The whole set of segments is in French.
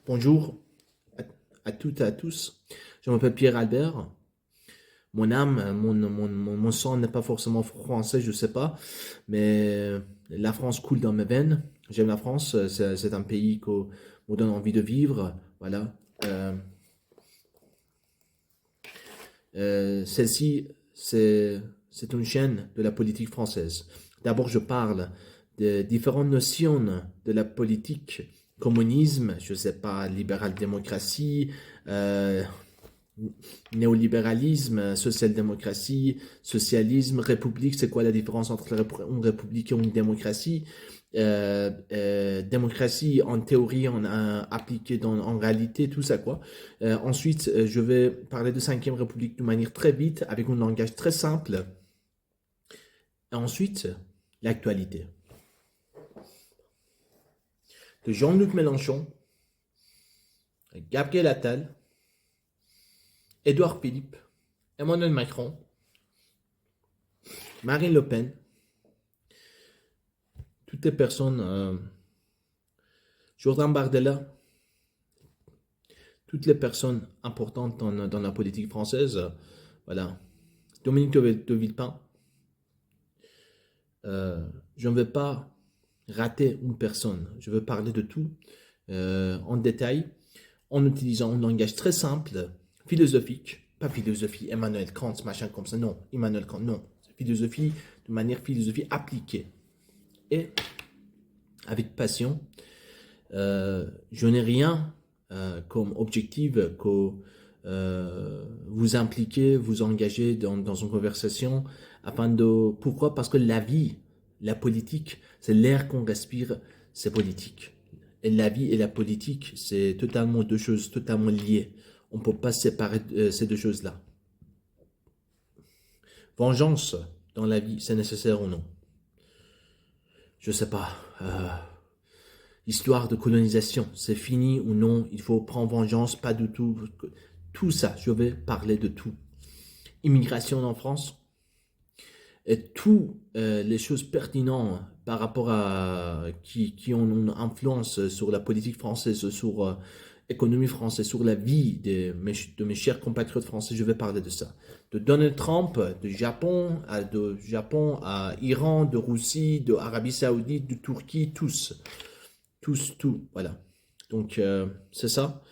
Bonjour à, à toutes et à tous. Je m'appelle Pierre Albert. Mon âme, mon sang n'est pas forcément français, je sais pas, mais la France coule dans mes veines. J'aime la France, c'est un pays qui me donne envie de vivre. Voilà. Celle-ci, c'est une chaîne de la politique française. D'abord, je parle de différentes notions de la politique, communisme, je sais pas, libéral-démocratie, euh, néolibéralisme, social-démocratie, socialisme, république, c'est quoi la différence entre une république et une démocratie? Démocratie en théorie, appliquée en réalité, tout ça quoi. Ensuite, je vais parler de Cinquième République de manière très vite, avec un langage très simple. Et ensuite, l'actualité. De Jean-Luc Mélenchon, Gabriel Attal, Édouard Philippe, Emmanuel Macron, Marine Le Pen, toutes les personnes, Jordan Bardella, toutes les personnes importantes dans la politique française, voilà. Dominique de Villepin, je ne vais pas rater une personne, je veux parler de tout en détail, en utilisant un langage très simple, philosophique, pas philosophie, Emmanuel Kant, machin comme ça, non, Emmanuel Kant, non, philosophie de manière philosophie appliquée et avec passion. Je n'ai rien comme objectif que vous impliquer, vous engager dans une conversation afin de... Pourquoi? Parce que la vie, la politique, c'est l'air qu'on respire, c'est politique. Et la vie et la politique, c'est totalement deux choses totalement liées. On ne peut pas séparer ces deux choses-là. Vengeance dans la vie, c'est nécessaire ou non? Je sais pas. Histoire de colonisation, c'est fini ou non? Il faut prendre vengeance, pas du tout. Tout ça, je vais parler de tout. Immigration en France, et toutes les choses pertinentes par rapport à qui ont une influence sur la politique française, sur l'économie française, sur la vie de mes chers compatriotes français, je vais parler de ça. De Donald Trump, de Japon à Iran, de Russie, de Arabie Saoudite, de Turquie, tout, voilà. Donc, c'est ça.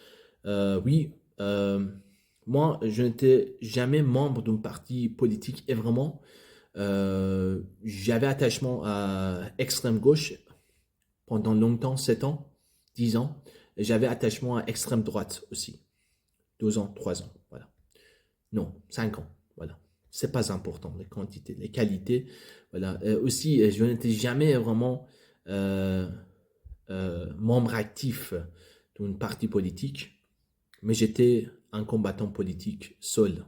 Oui, moi, je n'étais jamais membre d'un parti politique et vraiment, j'avais attachement à extrême gauche pendant longtemps, 7 ans, 10 ans. Et j'avais attachement à extrême droite aussi, 2 ans, 3 ans, voilà. Non, 5 ans, voilà. C'est pas important, les quantités, les qualités, voilà. Aussi, je n'étais jamais vraiment membre actif d'un parti politique, mais j'étais un combattant politique seul.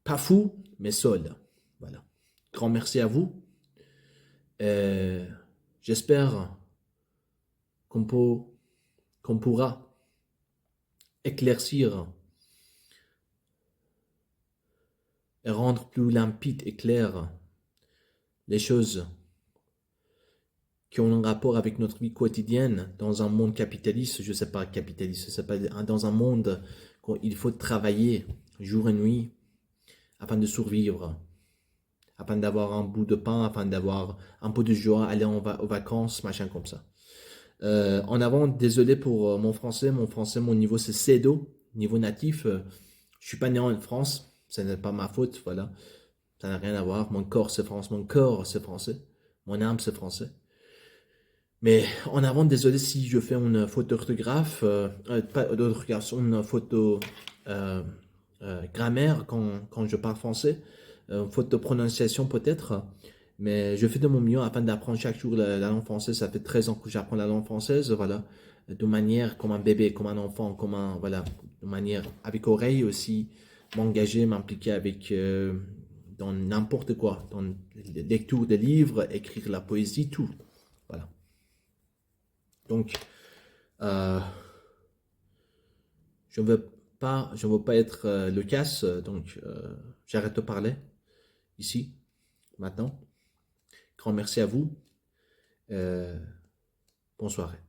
Pas fou, mais seul. Voilà. Grand merci à vous. J'espère qu'on pourra éclaircir et rendre plus limpide et clair les choses qui ont un rapport avec notre vie quotidienne dans un monde capitaliste, je ne sais pas capitaliste, c'est pas dans un monde où il faut travailler jour et nuit afin de survivre, afin d'avoir un bout de pain, afin d'avoir un peu de joie, aller aux vacances, machin comme ça. En avant, désolé pour mon niveau c'est C2, niveau natif. Je suis pas né en France, ce n'est pas ma faute, voilà. Ça n'a rien à voir. Mon corps c'est français, mon corps c'est français, mon âme c'est français. Mais en avant, désolé si je fais une faute d'orthographe, pas d'orthographe, une photo grammaire quand je parle français, faute de prononciation peut-être, mais je fais de mon mieux afin d'apprendre chaque jour la langue française. Ça fait 13 ans que j'apprends la langue française, voilà, de manière comme un bébé, comme un enfant, voilà, de manière avec oreille aussi, m'engager, m'impliquer avec dans n'importe quoi, dans la lecture de livres, écrire la poésie, tout, voilà. Donc, euh, je ne veux pas être le casse, donc j'arrête de parler ici, maintenant. Grand merci à vous. Bonne soirée.